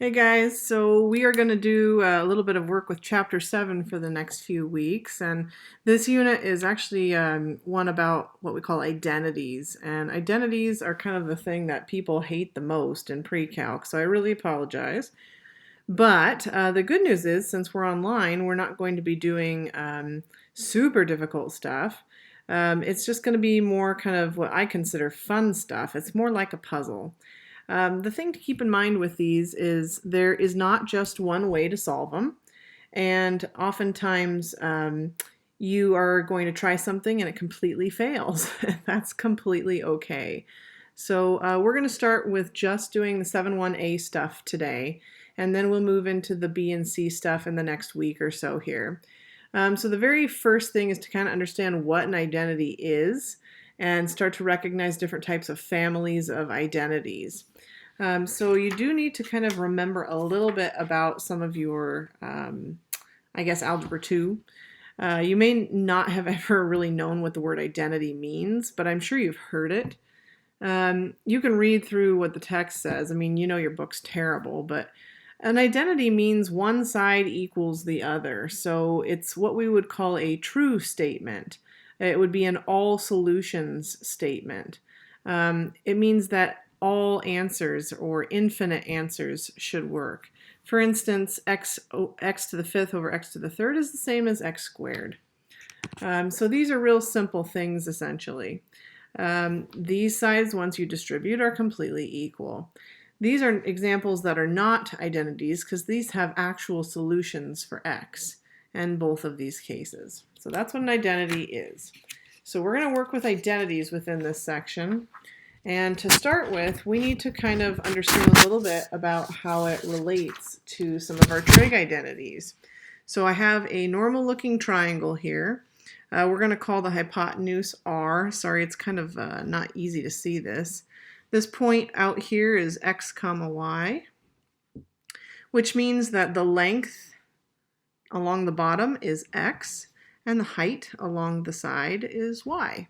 Hey guys, so we are going to do a little bit of work with Chapter 7 for the next few weeks. And this unit is actually one about what we call identities. And identities are kind of the thing that people hate the most in pre-calc, so I really apologize. But the good news is, since we're online, we're not going to be doing super difficult stuff. It's just going to be more kind of what I consider fun stuff. It's more like a puzzle. The thing to keep in mind with these is there is not just one way to solve them, and oftentimes you are going to try something and it completely fails. That's completely okay. So we're going to start with just doing the 7-1A stuff today, and then we'll move into the B and C stuff in the next week or so here. So the very first thing is to kind of understand what an identity is and start to recognize different types of families of identities. So you do need to kind of remember a little bit about some of your, I guess, Algebra 2. You may not have ever really known what the word identity means, but I'm sure you've heard it. You can read through what the text says. I mean, you know your book's terrible, but an identity means one side equals the other. So it's what we would call a true statement. It would be an all solutions statement. It means that all answers or infinite answers should work. For instance, x to the fifth over x to the third is the same as x squared. So these are real simple things essentially. These sides, once you distribute, are completely equal. These are examples that are not identities because these have actual solutions for x in both of these cases. So that's what an identity is. So we're going to work with identities within this section. And to start with, we need to kind of understand a little bit about how it relates to some of our trig identities. So I have a normal looking triangle here. We're going to call the hypotenuse R. Sorry, it's kind of not easy to see this. This point out here is x comma y, which means that the length along the bottom is x and the height along the side is y.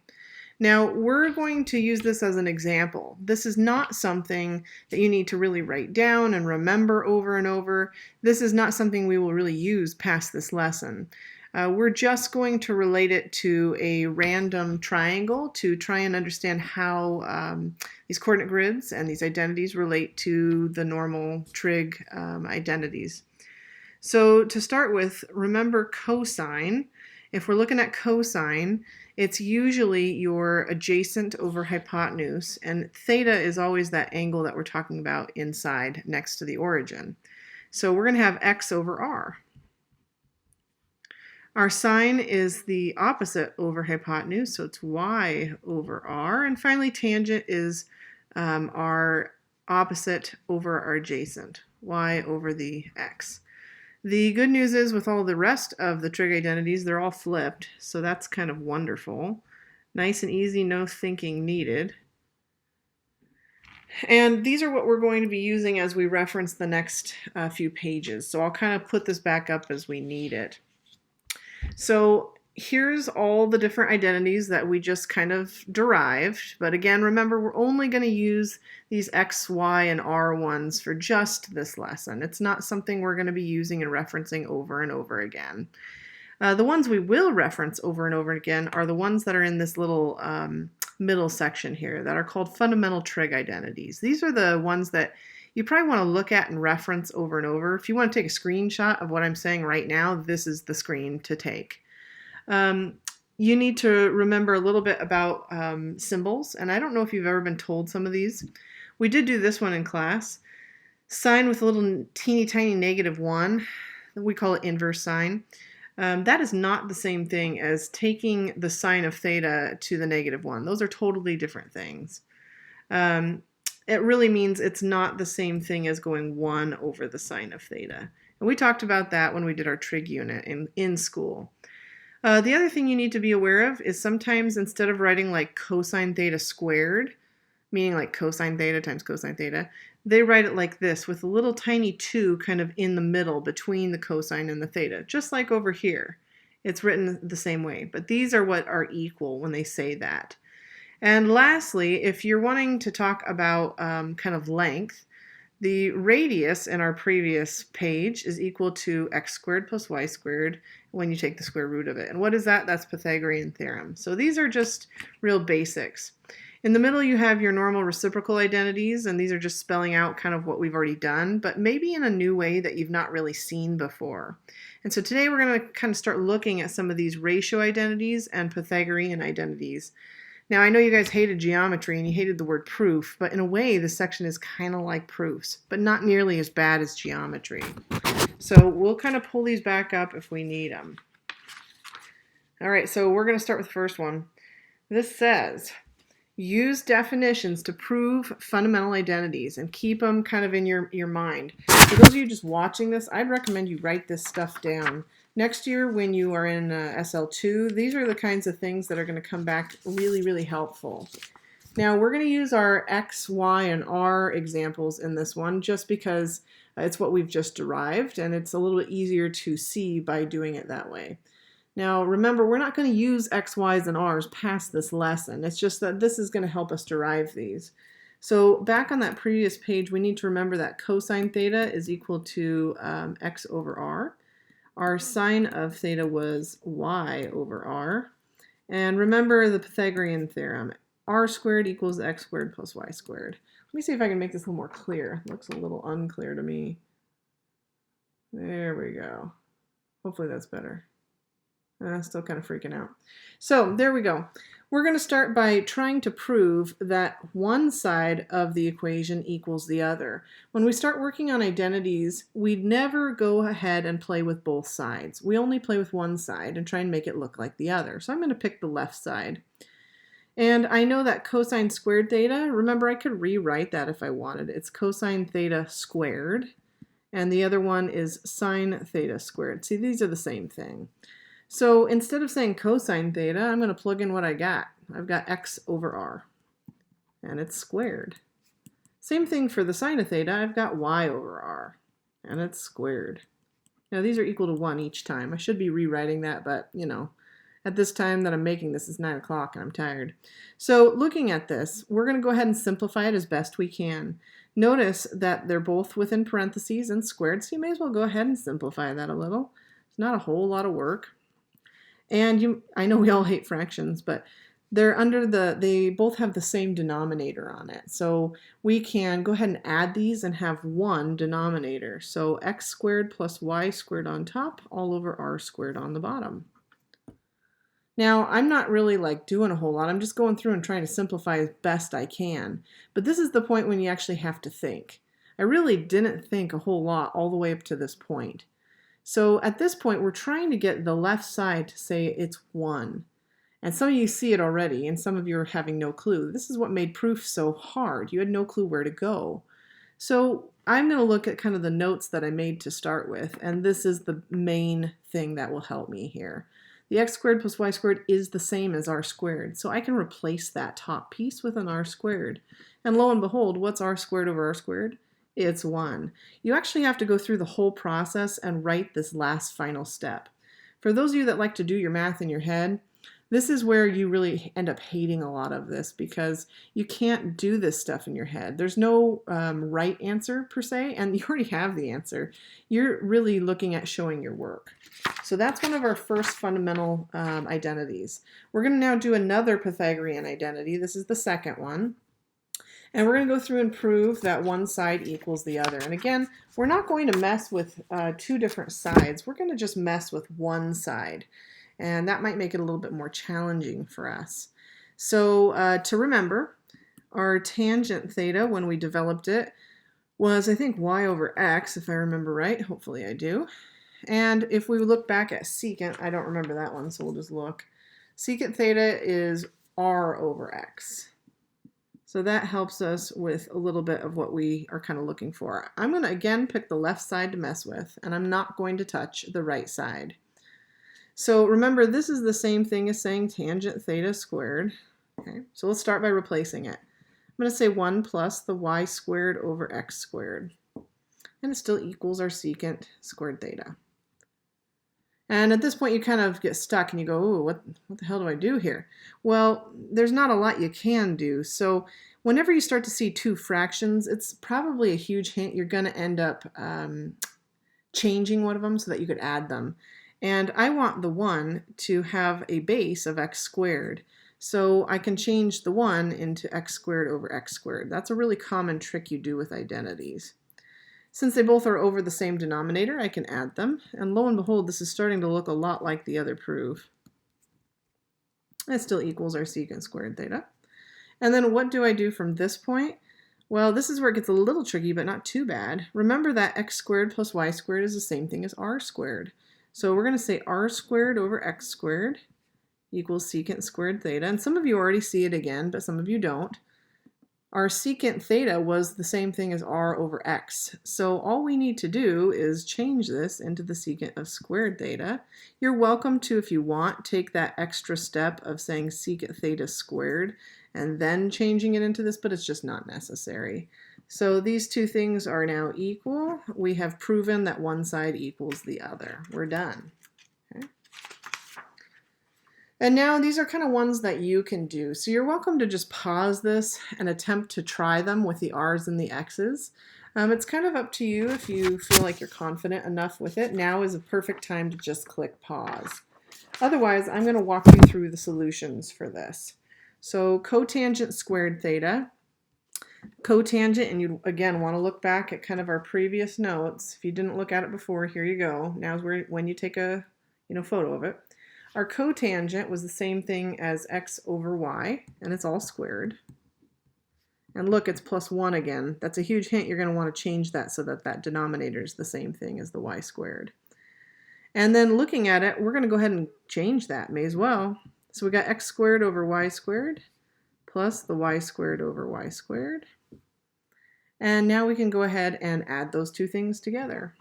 Now, we're going to use this as an example. This is not something that you need to really write down and remember over and over. This is not something we will really use past this lesson. We're just going to relate it to a random triangle to try and understand how these coordinate grids and these identities relate to the normal trig identities. So to start with, remember cosine. If we're looking at cosine, it's usually your adjacent over hypotenuse, and theta is always that angle that we're talking about inside next to the origin. So we're going to have x over r. Our sine is the opposite over hypotenuse, so it's y over r. And finally, tangent is our opposite over our adjacent, y over the x. The good news is with all the rest of the trig identities, they're all flipped, so that's kind of wonderful. Nice and easy, no thinking needed. And these are what we're going to be using as we reference the next few pages. So I'll kind of put this back up as we need it. So here's all the different identities that we just kind of derived. But again, remember, we're only going to use these x, y, and r ones for just this lesson. It's not something we're going to be using and referencing over and over again. The ones we will reference over and over again are the ones that are in this little middle section here that are called fundamental trig identities. These are the ones that you probably want to look at and reference over and over. If you want to take a screenshot of what I'm saying right now, this is the screen to take. You need to remember a little bit about symbols, and I don't know if you've ever been told some of these. We did do this one in class. Sign with a little teeny tiny -1. We call it inverse sine. That is not the same thing as taking the sine of theta to the -1. Those are totally different things. It really means it's not the same thing as going 1 over the sine of theta. And we talked about that when we did our trig unit in school. The other thing you need to be aware of is sometimes instead of writing like cosine theta squared, meaning like cosine theta times cosine theta, they write it like this with a little tiny 2 kind of in the middle between the cosine and the theta, just like over here. It's written the same way, but these are what are equal when they say that. And lastly, if you're wanting to talk about kind of length, The radius in our previous page is equal to x squared plus y squared when you take the square root of it. And what is that? That's Pythagorean theorem. So these are just real basics. In the middle, you have your normal reciprocal identities, and these are just spelling out kind of what we've already done, but maybe in a new way that you've not really seen before. And so today we're going to kind of start looking at some of these ratio identities and Pythagorean identities. Now, I know you guys hated geometry and you hated the word proof, but in a way, this section is kind of like proofs, but not nearly as bad as geometry. So we'll kind of pull these back up if we need them. All right, so we're going to start with the first one. This says, use definitions to prove fundamental identities and keep them kind of in your mind. For those of you just watching this, I'd recommend you write this stuff down. Next year, when you are in SL2, these are the kinds of things that are going to come back really, really helpful. Now, we're going to use our X, Y, and R examples in this one just because it's what we've just derived, and it's a little bit easier to see by doing it that way. Now, remember, we're not going to use X, Y's, and R's past this lesson. It's just that this is going to help us derive these. So back on that previous page, we need to remember that cosine theta is equal to X over R. Our sine of theta was y over r. And remember the Pythagorean theorem. R squared equals x squared plus y squared. Let me see if I can make this a little more clear. It looks a little unclear to me. There we go. Hopefully that's better. Still kind of freaking out. So there we go. We're going to start by trying to prove that one side of the equation equals the other. When we start working on identities, we'd never go ahead and play with both sides. We only play with one side and try and make it look like the other. So I'm going to pick the left side. And I know that cosine squared theta, remember I could rewrite that if I wanted. It's cosine theta squared. And the other one is sine theta squared. See, these are the same thing. So instead of saying cosine theta, I'm going to plug in what I got. I've got x over r, and it's squared. Same thing for the sine of theta. I've got y over r, and it's squared. Now these are equal to 1 each time. I should be rewriting that, but you know, at this time that I'm making this is 9 o'clock and I'm tired. So looking at this, we're going to go ahead and simplify it as best we can. Notice that they're both within parentheses and squared, so you may as well go ahead and simplify that a little. It's not a whole lot of work. And I know we all hate fractions, but they both have the same denominator on it. So we can go ahead and add these and have one denominator. So x squared plus y squared on top, all over r squared on the bottom. Now, I'm not really like doing a whole lot. I'm just going through and trying to simplify as best I can. But this is the point when you actually have to think. I really didn't think a whole lot all the way up to this point. So at this point, we're trying to get the left side to say it's 1. And some of you see it already, and some of you are having no clue. This is what made proof so hard. You had no clue where to go. So I'm going to look at kind of the notes that I made to start with, and this is the main thing that will help me here. The x squared plus y squared is the same as r squared, so I can replace that top piece with an r squared. And lo and behold, what's r squared over r squared? It's 1. You actually have to go through the whole process and write this last final step. For those of you that like to do your math in your head, this is where you really end up hating a lot of this because you can't do this stuff in your head. There's no right answer per se, and you already have the answer. You're really looking at showing your work. So that's one of our first fundamental identities. We're going to now do another Pythagorean identity. This is the second one. And we're going to go through and prove that one side equals the other. And again, we're not going to mess with two different sides. We're going to just mess with one side. And that might make it a little bit more challenging for us. So to remember, our tangent theta, when we developed it, was I think y over x, if I remember right. Hopefully I do. And if we look back at secant, I don't remember that one, so we'll just look. Secant theta is r over x. So that helps us with a little bit of what we are kind of looking for. I'm going to again pick the left side to mess with, and I'm not going to touch the right side. So remember, this is the same thing as saying tangent theta squared. Okay, so let's start by replacing it. I'm going to say 1 plus the y squared over x squared. And it still equals our secant squared theta. And at this point, you kind of get stuck and you go, ooh, what the hell do I do here? Well, there's not a lot you can do. So Whenever you start to see two fractions, it's probably a huge hint you're going to end up changing one of them so that you could add them. And I want the 1 to have a base of x squared. So I can change the 1 into x squared over x squared. That's a really common trick you do with identities. Since they both are over the same denominator, I can add them. And lo and behold, this is starting to look a lot like the other proof. That still equals our secant squared theta. And then what do I do from this point? Well, this is where it gets a little tricky, but not too bad. Remember that x squared plus y squared is the same thing as r squared. So we're going to say r squared over x squared equals secant squared theta. And some of you already see it again, but some of you don't. Our secant theta was the same thing as r over x. So all we need to do is change this into the secant of squared theta. You're welcome to, if you want, take that extra step of saying secant theta squared and then changing it into this, but it's just not necessary. So these two things are now equal. We have proven that one side equals the other. We're done. Okay. And now these are kind of ones that you can do. So you're welcome to just pause this and attempt to try them with the r's and the x's. It's kind of up to you if you feel like you're confident enough with it. Now is a perfect time to just click pause. Otherwise, I'm going to walk you through the solutions for this. So cotangent squared theta. Cotangent, and you again want to look back at kind of our previous notes. If you didn't look at it before, here you go. Now's when you take a photo of it. Our cotangent was the same thing as x over y, and it's all squared. And look, it's plus 1 again. That's a huge hint. You're going to want to change that so that that denominator is the same thing as the y squared. And then looking at it, we're going to go ahead and change that. May as well. So we got x squared over y squared plus the y squared over y squared. And now we can go ahead and add those two things together.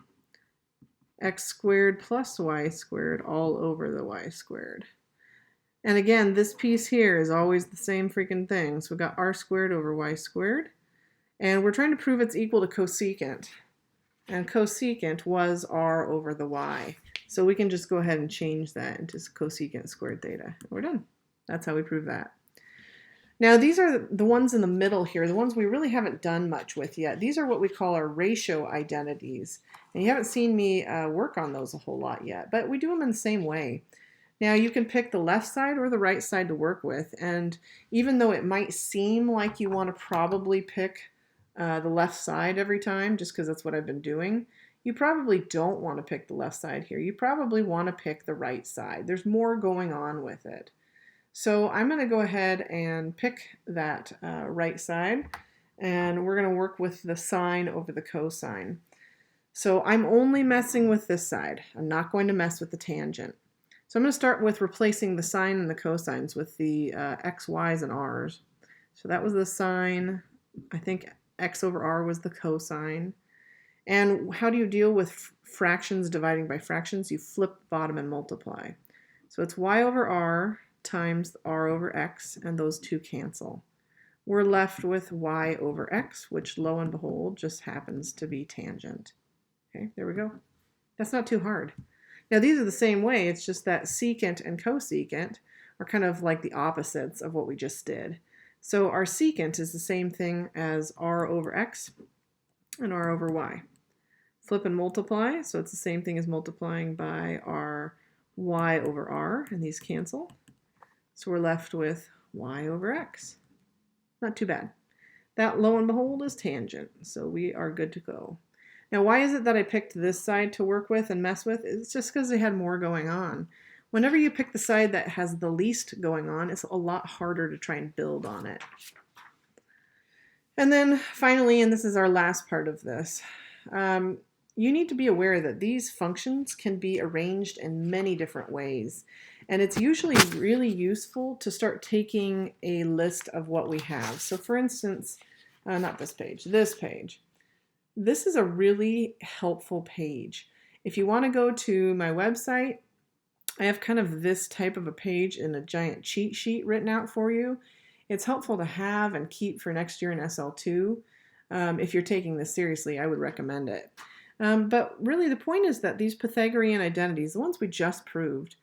X squared plus y squared all over the y squared. And again, this piece here is always the same freaking thing. So we got r squared over y squared. And we're trying to prove it's equal to cosecant. And cosecant was r over the y. So we can just go ahead and change that into cosecant squared theta. We're done. That's how we prove that. Now these are the ones in the middle here, the ones we really haven't done much with yet. These are what we call our ratio identities. And you haven't seen me work on those a whole lot yet, but we do them in the same way. Now you can pick the left side or the right side to work with, and even though it might seem like you want to probably pick the left side every time, just because that's what I've been doing, you probably don't want to pick the left side here. You probably want to pick the right side. There's more going on with it. So I'm going to go ahead and pick that right side, and we're going to work with the sine over the cosine. So I'm only messing with this side. I'm not going to mess with the tangent. So I'm going to start with replacing the sine and the cosines with the x, y's, and r's. So that was the sine. I think x over r was the cosine. And how do you deal with fractions dividing by fractions? You flip bottom and multiply. So it's y over r times r over x, and those two cancel. We're left with y over x, which lo and behold just happens to be tangent. Okay, there we go. That's not too hard. Now these are the same way, it's just that secant and cosecant are kind of like the opposites of what we just did. So our secant is the same thing as r over x and r over y. Flip and multiply, so it's the same thing as multiplying by our y over r, and these cancel. So we're left with y over x. Not too bad. That, lo and behold, is tangent, so we are good to go. Now, why is it that I picked this side to work with and mess with? It's just because they had more going on. Whenever you pick the side that has the least going on, it's a lot harder to try and build on it. And then finally, and this is our last part of this, you need to be aware that these functions can be arranged in many different ways. And it's usually really useful to start taking a list of what we have. So for instance, not this page, this page. This is a really helpful page. If you want to go to my website, I have kind of this type of a page in a giant cheat sheet written out for you. It's helpful to have and keep for next year in SL2. If you're taking this seriously, I would recommend it. But really the point is that these Pythagorean identities, the ones we just proved,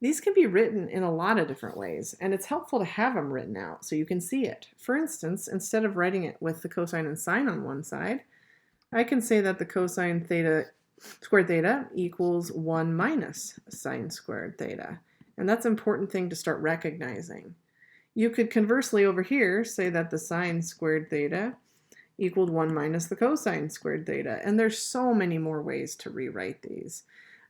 These can be written in a lot of different ways, and it's helpful to have them written out so you can see it. For instance, instead of writing it with the cosine and sine on one side, I can say that the cosine theta squared theta equals 1 minus sine squared theta. And that's an important thing to start recognizing. You could conversely over here say that the sine squared theta equaled 1 minus the cosine squared theta. And there's so many more ways to rewrite these.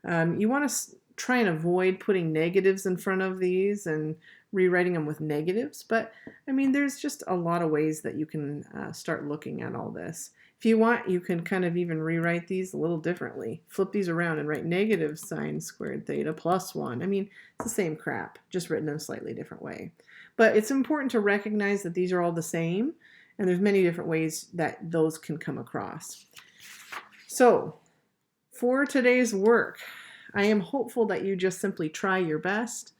You want to try and avoid putting negatives in front of these and rewriting them with negatives. But I mean, there's just a lot of ways that you can start looking at all this. If you want, you can kind of even rewrite these a little differently. Flip these around and write negative sine squared theta plus 1. I mean, it's the same crap, just written in a slightly different way. But it's important to recognize that these are all the same, and there's many different ways that those can come across. So, for today's work, I am hopeful that you just simply try your best.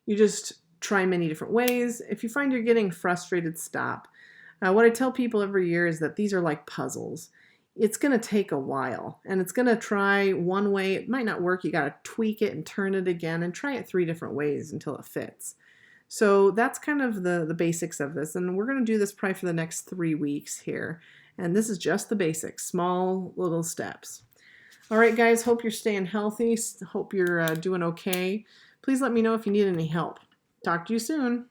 You just try many different ways. If you find you're getting frustrated, stop. What I tell people every year is that these are like puzzles. It's going to take a while, and it's going to try one way. It might not work. You got to tweak it and turn it again and try it 3 different ways until it fits. So that's kind of the basics of this, and we're going to do this probably for the next 3 weeks here. And this is just the basics, small little steps. All right, guys, hope you're staying healthy. Hope you're doing okay. Please let me know if you need any help. Talk to you soon.